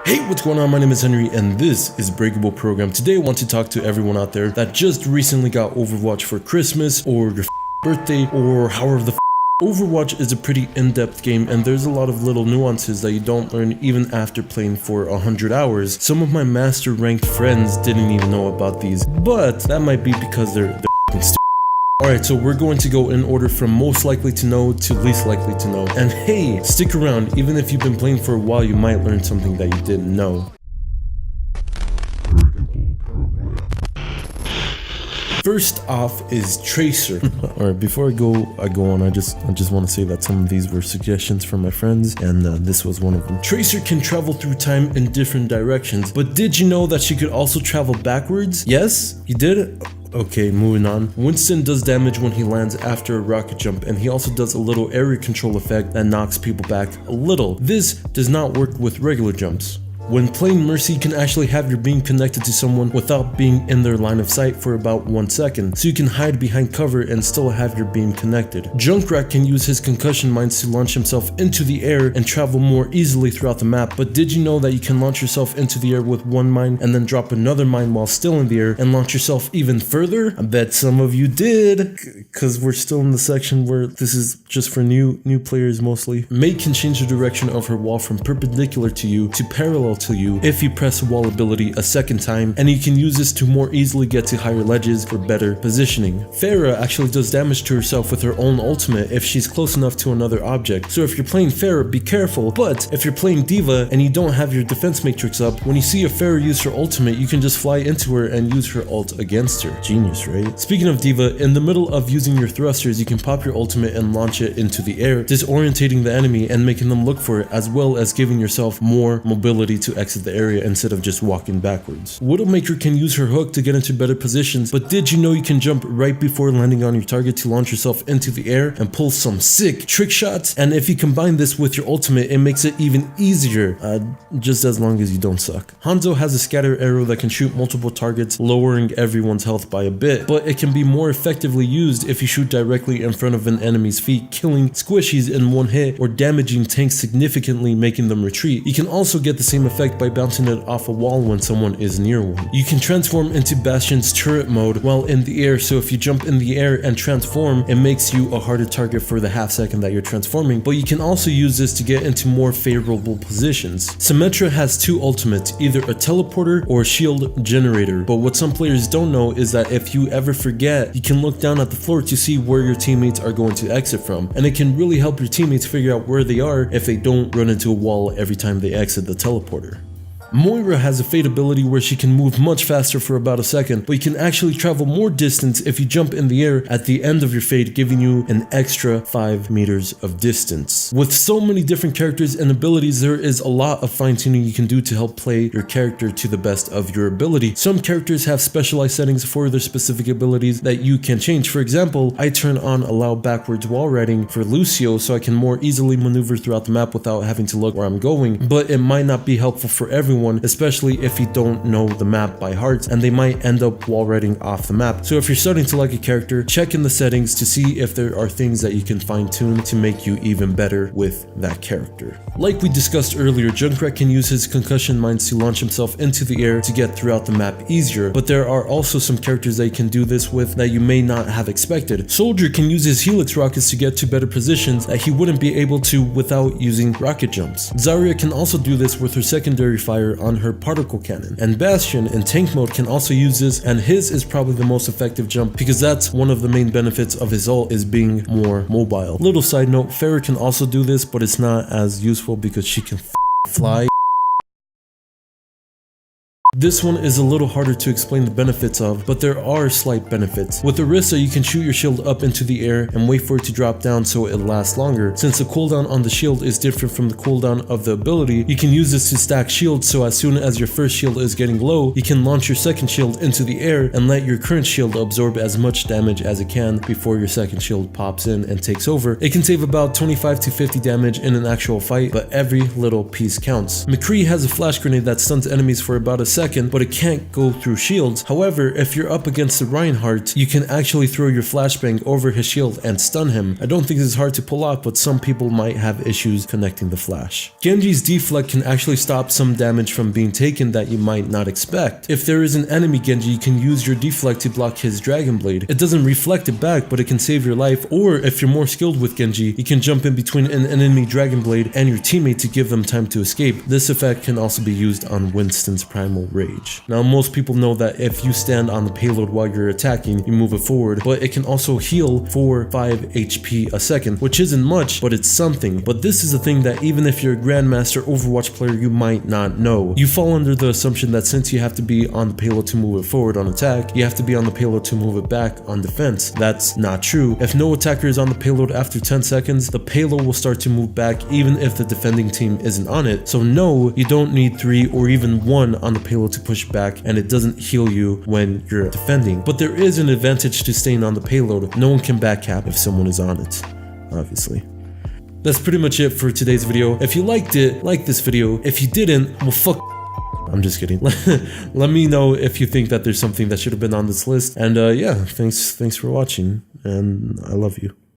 Hey, what's going on? My name is Henry and this is Breakable Program. Today I want to talk to everyone out there that just recently got Overwatch for Christmas or your birthday or however the Overwatch is a pretty in-depth game and there's a lot of little nuances that you don't learn even after playing for 100 hours. Some of my master ranked friends didn't even know about these, but that might be because they're stupid. Alright, so we're going to go in order from most likely to know to least likely to know. And hey, stick around, even if you've been playing for a while, you might learn something that you didn't know. First off is Tracer. Alright, before I go on, I just want to say that some of these were suggestions from my friends, and this was one of them. Tracer can travel through time in different directions, but did you know that she could also travel backwards? Yes? You did? Okay, moving on. Winston does damage when he lands after a rocket jump, and he also does a little area control effect that knocks people back a little. This does not work with regular jumps. When playing Mercy, you can actually have your beam connected to someone without being in their line of sight for about 1 second, so you can hide behind cover and still have your beam connected. Junkrat can use his concussion mines to launch himself into the air and travel more easily throughout the map, but did you know that you can launch yourself into the air with one mine and then drop another mine while still in the air and launch yourself even further? I bet some of you did, because we're still in the section where this is just for new players mostly. May can change the direction of her wall from perpendicular to you to parallel to you if you press the wall ability a second time, and you can use this to more easily get to higher ledges for better positioning. Pharah actually does damage to herself with her own ultimate if she's close enough to another object, so if you're playing Pharah, be careful, but if you're playing D.Va and you don't have your defense matrix up, when you see a Pharah use her ultimate, you can just fly into her and use her ult against her. Genius, right? Speaking of D.Va, in the middle of using your thrusters, you can pop your ultimate and launch it into the air, disorientating the enemy and making them look for it, as well as giving yourself more mobility to exit the area instead of just walking backwards. Widowmaker can use her hook to get into better positions, but did you know you can jump right before landing on your target to launch yourself into the air and pull some sick trick shots? And if you combine this with your ultimate, it makes it even easier, just as long as you don't suck. Hanzo has a scatter arrow that can shoot multiple targets, lowering everyone's health by a bit, but it can be more effectively used if you shoot directly in front of an enemy's feet, killing squishies in one hit or damaging tanks significantly, making them retreat. You can also get the same effect by bouncing it off a wall when someone is near one. You can transform into Bastion's turret mode while in the air, so if you jump in the air and transform, it makes you a harder target for the half second that you're transforming, but you can also use this to get into more favorable positions. Symmetra has two ultimates, either a teleporter or a shield generator, but what some players don't know is that if you ever forget, you can look down at the floor to see where your teammates are going to exit from, and it can really help your teammates figure out where they are if they don't run into a wall every time they exit the teleporter. Moira has a fade ability where she can move much faster for about a second, but you can actually travel more distance if you jump in the air at the end of your fade, giving you an extra 5 meters of distance. With so many different characters and abilities, there is a lot of fine-tuning you can do to help play your character to the best of your ability. Some characters have specialized settings for their specific abilities that you can change. For example, I turn on allow backwards wall riding for Lucio so I can more easily maneuver throughout the map without having to look where I'm going, but it might not be helpful for everyone, especially if you don't know the map by heart, and they might end up wall riding off the map. So if you're starting to like a character, check in the settings to see if there are things that you can fine tune to make you even better with that character. Like we discussed earlier, Junkrat can use his concussion mines to launch himself into the air to get throughout the map easier, but there are also some characters that you can do this with that you may not have expected. Soldier can use his helix rockets to get to better positions that he wouldn't be able to without using rocket jumps. Zarya can also do this with her secondary fire on her particle cannon, and Bastion in tank mode can also use this, and his is probably the most effective jump because that's one of the main benefits of his ult, is being more mobile. Little side note, Pharah can also do this, but it's not as useful because she can fly. This one is a little harder to explain the benefits of, but there are slight benefits. With Orisa, you can shoot your shield up into the air and wait for it to drop down so it lasts longer. Since the cooldown on the shield is different from the cooldown of the ability, you can use this to stack shields, so as soon as your first shield is getting low, you can launch your second shield into the air and let your current shield absorb as much damage as it can before your second shield pops in and takes over. It can save about 25 to 50 damage in an actual fight, but every little piece counts. McCree has a flash grenade that stuns enemies for about a second, second, but it can't go through shields. However, if you're up against the Reinhardt, you can actually throw your flashbang over his shield and stun him. I don't think this is hard to pull off, but some people might have issues connecting the flash. Genji's deflect can actually stop some damage from being taken that you might not expect. If there is an enemy Genji, you can use your deflect to block his Dragon Blade. It doesn't reflect it back, but it can save your life, or if you're more skilled with Genji, you can jump in between an enemy Dragon Blade and your teammate to give them time to escape. This effect can also be used on Winston's Primal Rage. Now, most people know that if you stand on the payload while you're attacking, you move it forward, but it can also heal 4-5 HP a second, which isn't much, but it's something. But this is a thing that even if you're a Grandmaster Overwatch player, you might not know. You fall under the assumption that since you have to be on the payload to move it forward on attack, you have to be on the payload to move it back on defense. That's not true. If no attacker is on the payload after 10 seconds, the payload will start to move back even if the defending team isn't on it. So no, you don't need 3 or even 1 on the payload to push back, and it doesn't heal you when you're defending. But there is an advantage to staying on the payload. No one can backcap if someone is on it, obviously. That's pretty much it for today's video. If you liked it, like this video. If you didn't, well, fuck. I'm just kidding. Let me know if you think that there's something that should have been on this list. And yeah, thanks for watching, and I love you.